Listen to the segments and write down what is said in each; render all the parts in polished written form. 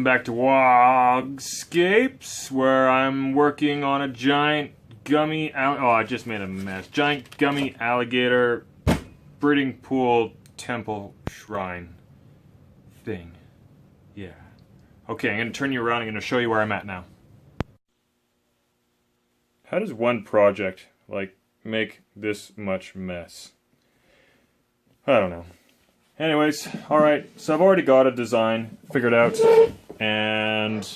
welcome back to Wogscapes, where I'm working on a giant gummy I just made a mess. Giant gummy alligator breeding pool temple shrine thing. Yeah. Okay, I'm gonna turn you around. I'm gonna show you where I'm at now. How does one project make this much mess? I don't know. Anyways, alright, so I've already got a design figured out, and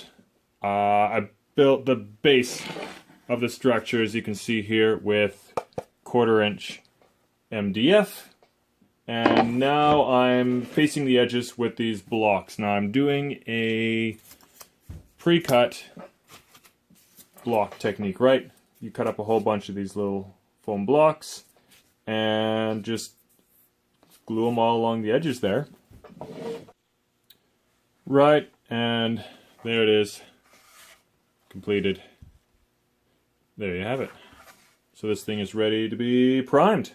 I built the base of the structure, as you can see here, with 1/4 inch MDF, and now I'm facing the edges with these blocks. Now I'm doing a pre-cut block technique, right? You cut up a whole bunch of these little foam blocks, and just glue them all along the edges there. Right, and there it is. Completed. There you have it. So this thing is ready to be primed.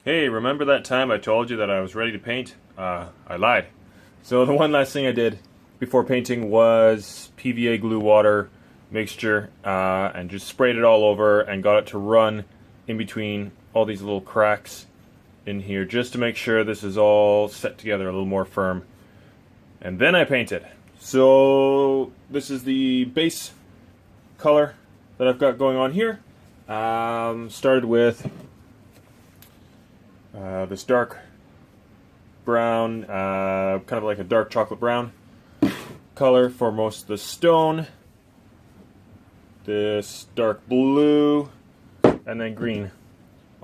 Hey, remember that time I told you that I was ready to paint? I lied. So the one last thing I did before painting was PVA glue water mixture, and just sprayed it all over and got it to run in between all these little cracks in here, just to make sure this is all set together a little more firm. And then I painted. So this is the base color that I've got going on here. Started with this dark brown, kind of like a dark chocolate brown color for most of the stone. This dark blue, and then green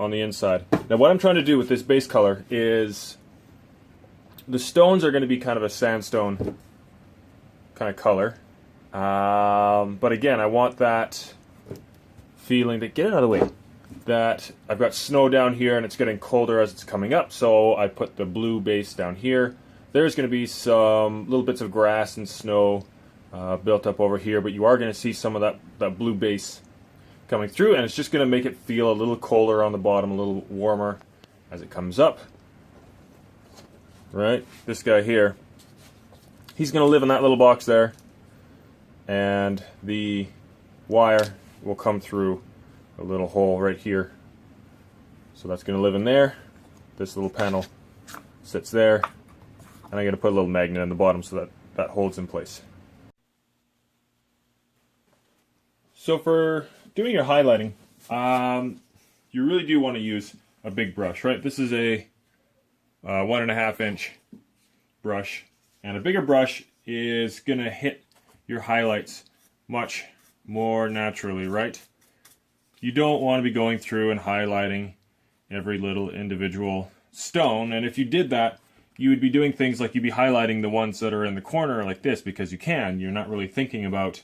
on the inside. Now what I'm trying to do with this base color is the stones are going to be kind of a sandstone kind of color. But again, I want that feeling that, get it out of the way, that I've got snow down here and it's getting colder as it's coming up, so I put the blue base down here. There's going to be some little bits of grass and snow built up over here, but you are going to see some of that blue base coming through, and it's just going to make it feel a little colder on the bottom, a little warmer as it comes up. Right? This guy here, he's going to live in that little box there, and the wire will come through a little hole right here. So that's going to live in there. This little panel sits there, and I'm going to put a little magnet on the bottom so that that holds in place. So for doing your highlighting, you really do want to use a big brush, right? This is a 1.5 inch brush, and a bigger brush is going to hit your highlights much more naturally, right? You don't want to be going through and highlighting every little individual stone, and if you did that, you would be doing things like you'd be highlighting the ones that are in the corner like this, because you can. You're not really thinking about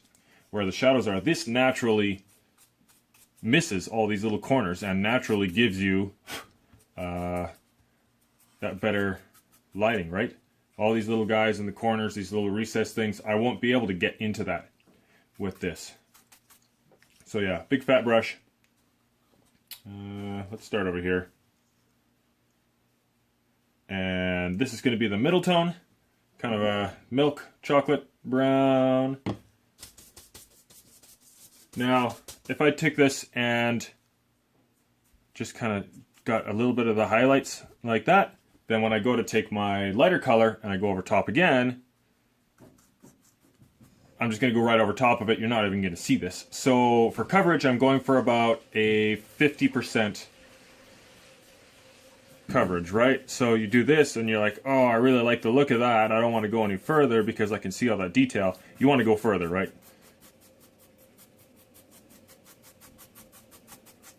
where the shadows are. This naturally misses all these little corners and naturally gives you that better lighting, right? All these little guys in the corners, these little recessed things, I won't be able to get into that with this. So yeah, big fat brush. Let's start over here. And this is going to be the middle tone, kind of a milk chocolate brown. Now, if I took this and just kind of got a little bit of the highlights like that, then when I go to take my lighter color and I go over top again, I'm just going to go right over top of it. You're not even going to see this. So for coverage, I'm going for about a 50% coverage, right? So you do this and you're like, oh, I really like the look of that. I don't want to go any further because I can see all that detail. You want to go further, right?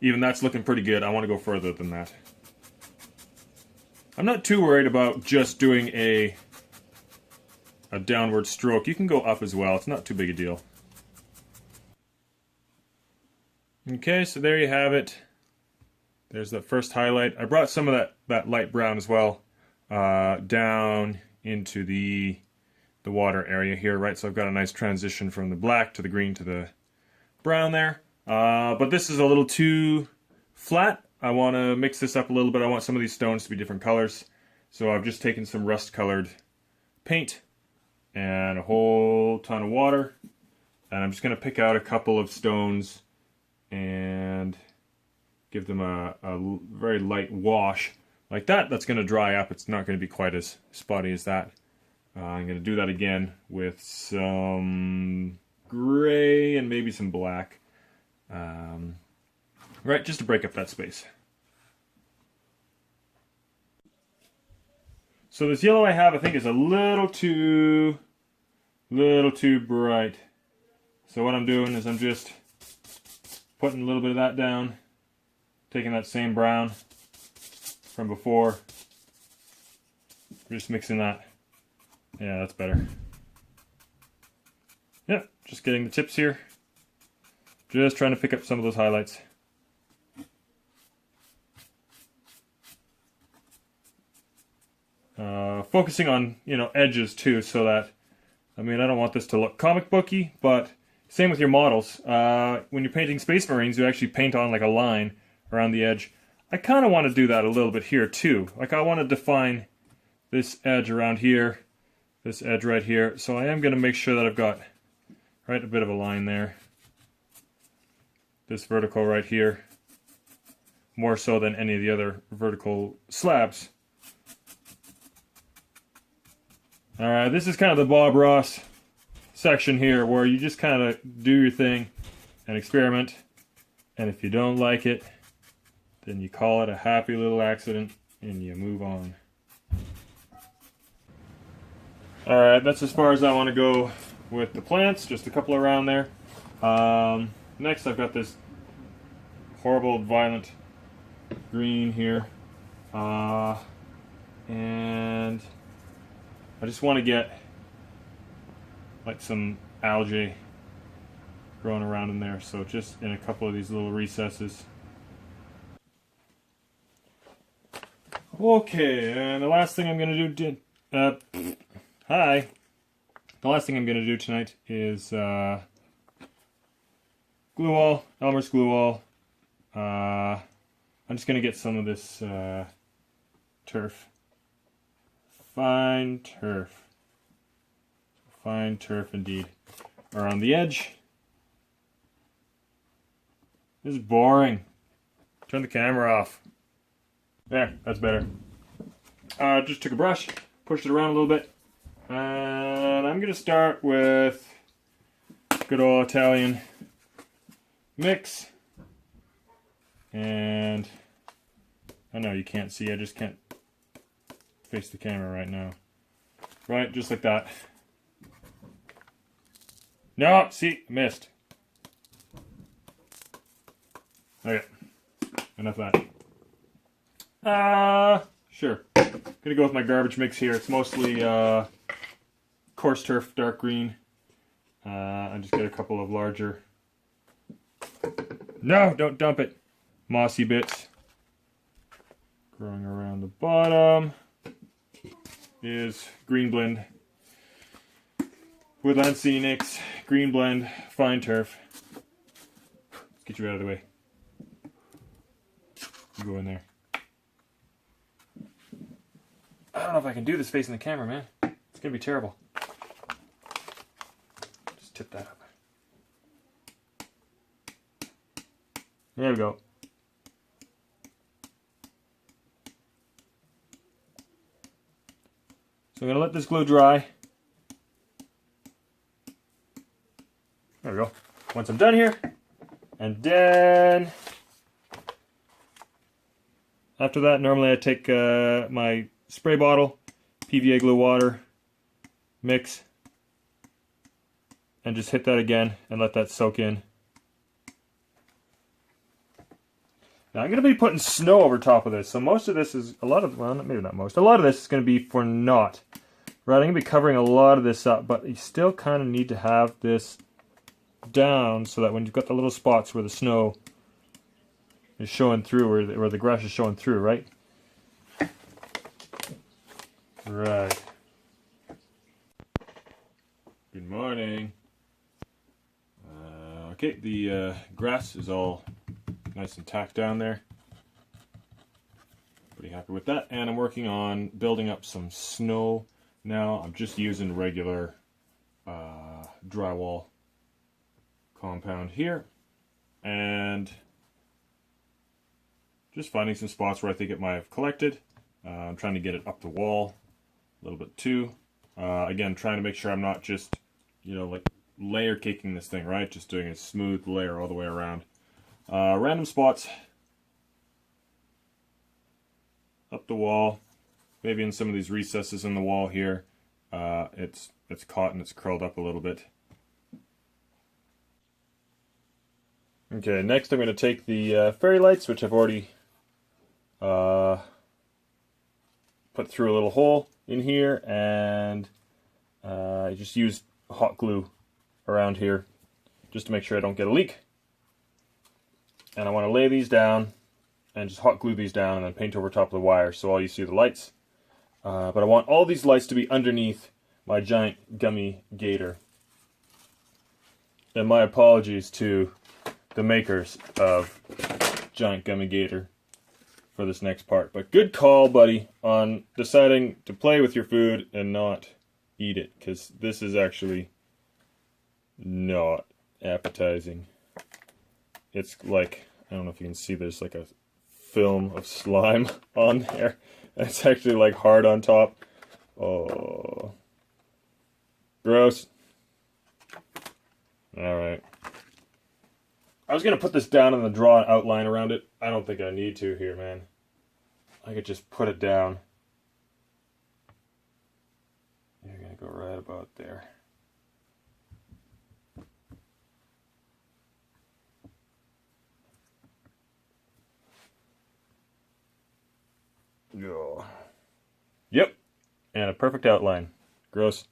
Even that's looking pretty good. I want to go further than that. I'm not too worried about just doing a downward stroke. You can go up as well. It's not too big a deal. Okay, so there you have it. There's that first highlight. I brought some of that light brown as well down into the water area here, right? So I've got a nice transition from the black to the green to the brown there. But this is a little too flat. I want to mix this up a little bit. I want some of these stones to be different colors. So I've just taken some rust-colored paint and a whole ton of water, and I'm just going to pick out a couple of stones and give them a very light wash like that. That's going to dry up. It's not going to be quite as spotty as that. I'm going to do that again with some gray and maybe some black, right, just to break up that space. So this yellow I have, I think, is a little too bright. So what I'm doing is I'm just putting a little bit of that down, taking that same brown from before, just mixing that. Yeah, that's better. Yep, just getting the tips here. Just trying to pick up some of those highlights. Focusing on, edges too, so that, I don't want this to look comic booky, but same with your models. When you're painting Space Marines, you actually paint on like a line around the edge. I kind of want to do that a little bit here too. Like I want to define this edge around here, this edge right here. So I am going to make sure that I've got a bit of a line there. This vertical right here, more so than any of the other vertical slabs. Alright, this is kind of the Bob Ross section here, where you just kind of do your thing and experiment, and if you don't like it, then you call it a happy little accident and you move on. Alright, that's as far as I want to go with the plants, just a couple around there. Next I've got this horrible violent green here, and I just want to get like some algae growing around in there, so just in a couple of these little recesses. Okay, and the last thing I'm going to do, the last thing I'm going to do tonight is glue wall, Elmer's glue wall. I'm just going to get some of this turf. Fine turf indeed, around the edge. This is boring. Turn the camera off. There, that's better. Just took a brush, pushed it around a little bit, and I'm gonna start with good old Italian mix. And I know you can't see, I just can't face the camera right now. Right, just like that. No, see, missed. Okay, enough of that. Sure. Gonna go with my garbage mix here. It's mostly coarse turf, dark green. I just get a couple of larger. No, don't dump it. Mossy bits. Growing around the bottom is Green Blend, Woodland Scenics, Green Blend, Fine Turf. Let's get you out of the way. You go in there. I don't know if I can do this facing the camera, man. It's gonna be terrible. Just tip that up. There we go. So I'm going to let this glue dry. There we go. Once I'm done here, and then after that, normally I take my spray bottle, PVA glue water, mix, and just hit that again and let that soak in. Now I'm going to be putting snow over top of this, so most of this is, well, maybe not most, a lot of this is going to be for naught. Right, I'm going to be covering a lot of this up, but you still kind of need to have this down so that when you've got the little spots where the snow is showing through, where the grass is showing through, right? Right. Good morning. Okay, the grass is all nice and tacked down there. Pretty pretty happy with that. And I'm working on building up some snow now. I'm just using regular drywall compound here. And just finding some spots where I think it might have collected. I'm trying to get it up the wall a little bit too. Again, trying to make sure I'm not just, you know, like layer caking this thing, right? Just doing a smooth layer all the way around. Random spots up the wall, maybe in some of these recesses in the wall here. It's caught and it's curled up a little bit. Okay, next I'm going to take the fairy lights, which I've already put through a little hole in here, and I just used hot glue around here just to make sure I don't get a leak. And I want to lay these down and just hot glue these down and then paint over top of the wire so all you see are the lights. But I want all these lights to be underneath my giant gummy gator. And my apologies to the makers of giant gummy gator for this next part. But good call, buddy, on deciding to play with your food and not eat it, because this is actually not appetizing. It's like, I don't know if you can see, there's like a film of slime on there. It's actually like hard on top. Oh, gross. Alright. I was going to put this down and then draw an outline around it. I don't think I need to here, man. I could just put it down. You're going to go right about there. Yeah. Yep. And a perfect outline. Gross.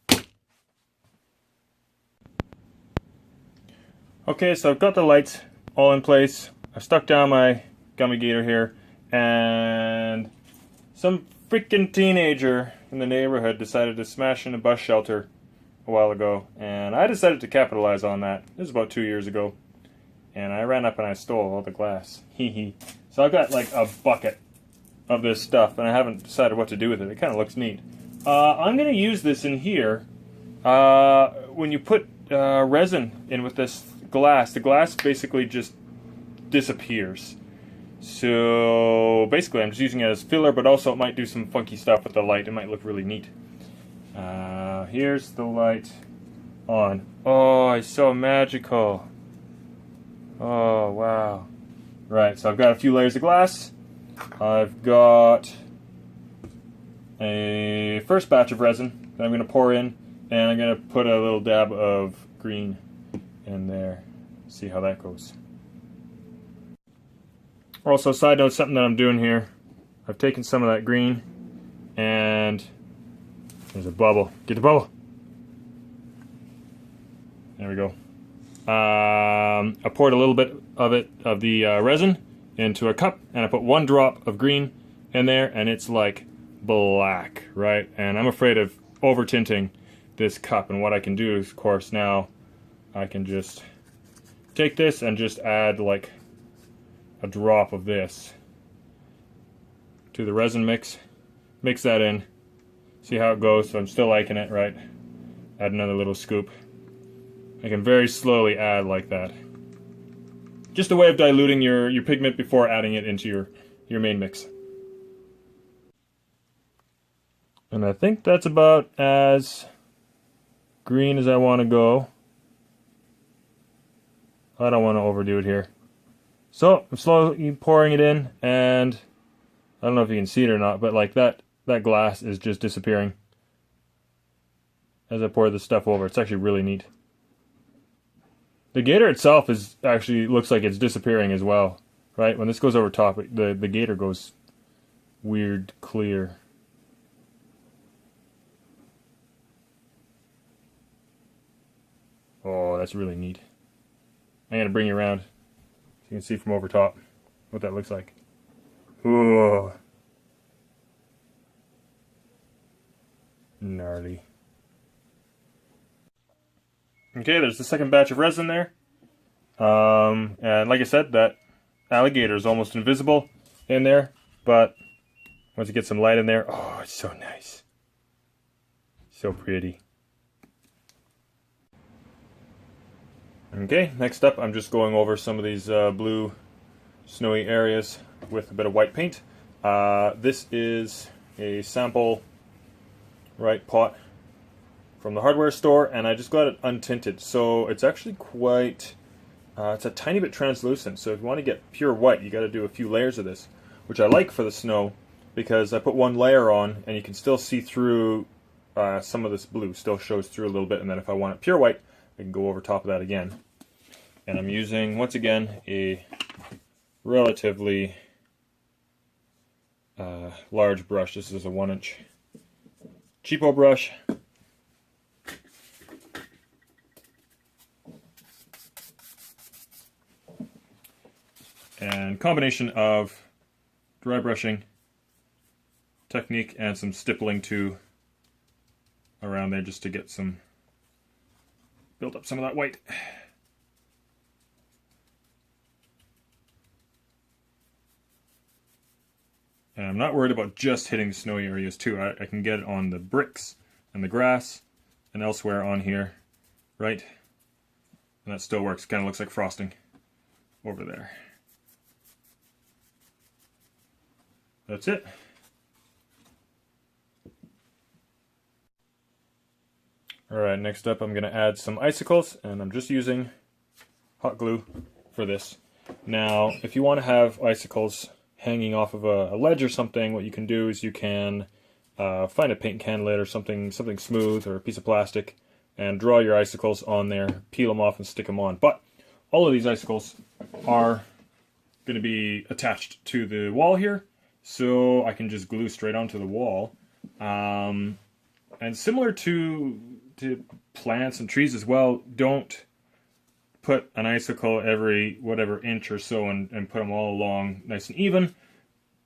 Okay, so I've got the lights all in place. I stuck down my gummy gator here, and some freaking teenager in the neighborhood decided to smash in a bus shelter a while ago, and I decided to capitalize on that. This was about 2 years ago, and I ran up and I stole all the glass. Hee. So I've got like a bucket of this stuff, and I haven't decided what to do with it. It kind of looks neat. I'm going to use this in here. When you put resin in with this glass, the glass basically just disappears. So basically I'm just using it as filler, but also it might do some funky stuff with the light. It might look really neat. Here's the light on. Oh, it's so magical. Oh, wow. Right, so I've got a few layers of glass. I've got a first batch of resin that I'm going to pour in, and I'm going to put a little dab of green in there. See how that goes. Also, side note, something that I'm doing here. I've taken some of that green, and there's a bubble. Get the bubble. There we go. I poured a little bit of the resin into a cup, and I put 1 drop of green in there, and it's like black, right? And I'm afraid of over tinting this cup, and what I can do is, of course, now I can just take this and just add like a drop of this to the resin mix that in, see how it goes. So I'm still liking it, right? Add another little scoop. I can very slowly add like that. Just a way of diluting your pigment before adding it into your main mix. And I think that's about as green as I want to go. I don't want to overdo it here. So I'm slowly pouring it in, and I don't know if you can see it or not, but like that glass is just disappearing as I pour this stuff over. It's actually really neat. The gator itself is actually looks like it's disappearing as well, right? When this goes over top, the gator goes weird clear. Oh, that's really neat. I'm gonna bring you around so you can see from over top what that looks like. Ooh. Gnarly. Okay, there's the second batch of resin there. And like I said, that alligator is almost invisible in there, but Once you get some light in there, oh, it's so nice. So pretty. Okay, next up I'm just going over some of these blue snowy areas with a bit of white paint. This is a sample pot from the hardware store, and I just got it untinted, so it's actually quite it's a tiny bit translucent. So if you want to get pure white, you got to do a few layers of this, which I like for the snow because I put one layer on and you can still see through some of this blue, still shows through a little bit, and then if I want it pure white, I can go over top of that again. And I'm using, once again, a relatively large brush. This is a 1-inch cheapo brush. And combination of dry brushing technique and some stippling too around there just to get some, build up some of that white. And I'm not worried about just hitting the snowy areas too. I can get it on the bricks and the grass and elsewhere on here, right? And that still works. Kind of looks like frosting over there. That's it. Alright, next up I'm going to add some icicles, and I'm just using hot glue for this. Now, if you want to have icicles hanging off of a ledge or something, what you can do is you can find a paint can lid or something smooth or a piece of plastic and draw your icicles on there, peel them off and stick them on. But all of these icicles are going to be attached to the wall here, so I can just glue straight onto the wall. And similar to plants and trees as well, don't put an icicle every whatever inch or so and put them all along nice and even.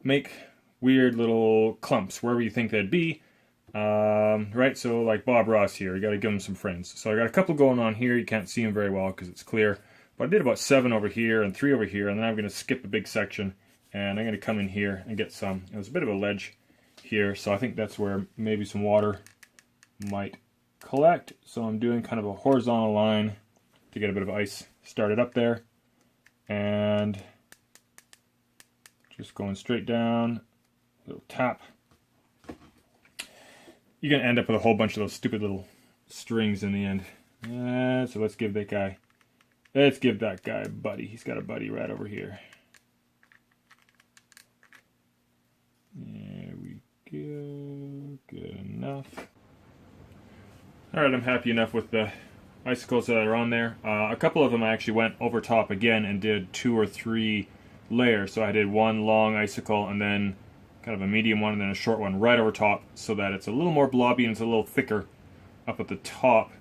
Make weird little clumps wherever you think they'd be. Right, so like Bob Ross here, you got to give him some friends. So I got a couple going on here. You can't see them very well because it's clear. But I did about 7 over here and 3 over here, and then I'm going to skip a big section and I'm going to come in here and get some. There's a bit of a ledge here, so I think that's where maybe some water might collect. So I'm doing kind of a horizontal line to get a bit of ice started up there, and just going straight down, little tap. You're gonna end up with a whole bunch of those stupid little strings in the end. So let's give that guy a buddy. He's got a buddy right over here. There we go, good enough. Alright, I'm happy enough with the icicles that are on there. A couple of them I actually went over top again and did 2 or 3 layers. So I did one long icicle and then kind of a medium one and then a short one right over top, so that it's a little more blobby and it's a little thicker up at the top.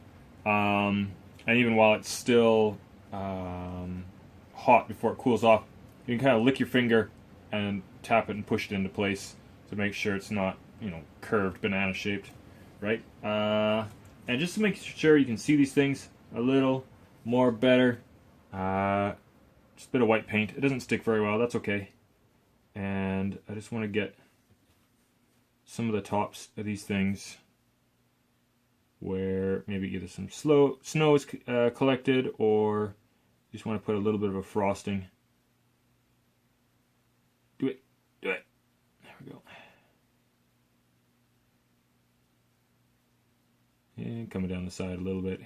And even while it's still hot before it cools off, you can kind of lick your finger and tap it and push it into place to make sure it's not, you know, curved banana shaped, right? And just to make sure you can see these things a little more better, just a bit of white paint. It doesn't stick very well, that's okay. And I just want to get some of the tops of these things where maybe either some snow is collected, or you just want to put a little bit of a frosting. Do it. There we go. And coming down the side a little bit.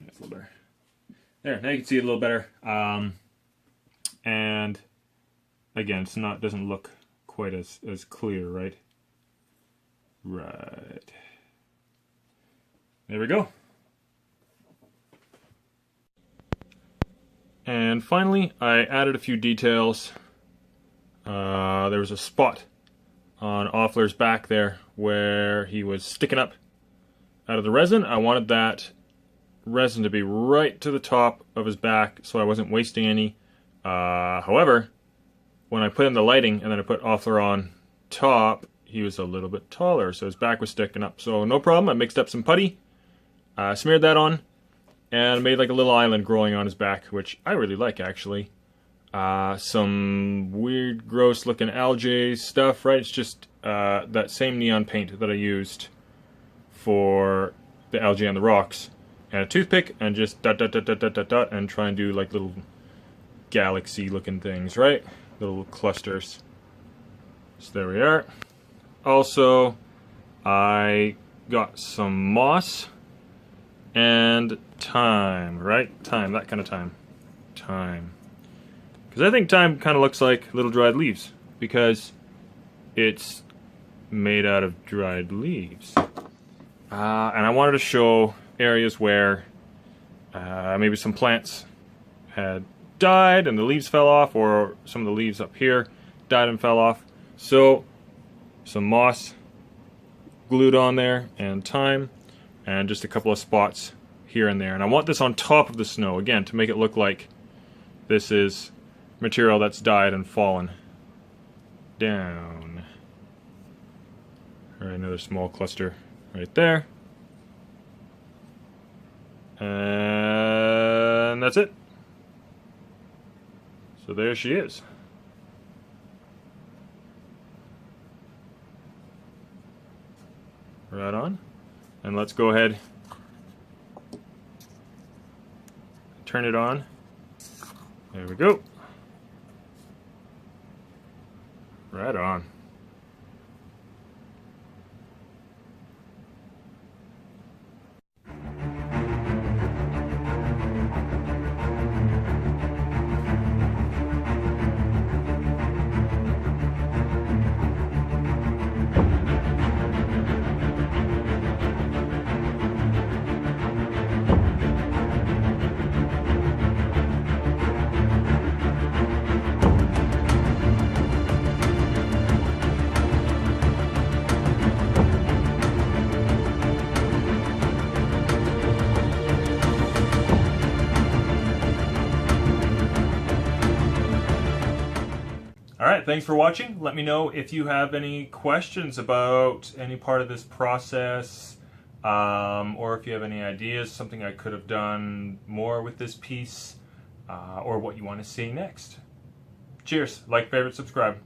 That's a little better. There, now you can see it a little better. And again, it's not, doesn't look quite as clear, right? Right. There we go. And finally, I added a few details. There was a spot on Offler's back there where he was sticking up out of the resin. I wanted that resin to be right to the top of his back, so I wasn't wasting any. However, when I put in the lighting and then I put Offler on top, he was a little bit taller, so his back was sticking up. So no problem, I mixed up some putty, smeared that on, and made like a little island growing on his back, which I really like actually. Some weird, gross looking algae stuff, right? It's just that same neon paint that I used for the algae on the rocks. And a toothpick, and just dot dot dot dot dot dot dot, and try and do like little galaxy looking things, right? Little clusters. So there we are. Also, I got some moss and thyme, right? Thyme, that kind of thyme. Thyme. Because I think thyme kind of looks like little dried leaves, because it's made out of dried leaves. And I wanted to show areas where maybe some plants had died and the leaves fell off, or some of the leaves up here died and fell off. So some moss glued on there, and thyme, and just a couple of spots here and there. And I want this on top of the snow, again, to make it look like this is material that's died and fallen down. Alright, another small cluster right there. And that's it. So there she is. Right on. And let's go ahead, turn it on. There we go. Right on. Alright, thanks for watching. Let me know if you have any questions about any part of this process, or if you have any ideas, something I could have done more with this piece, or what you want to see next. Cheers. Like, favorite, subscribe.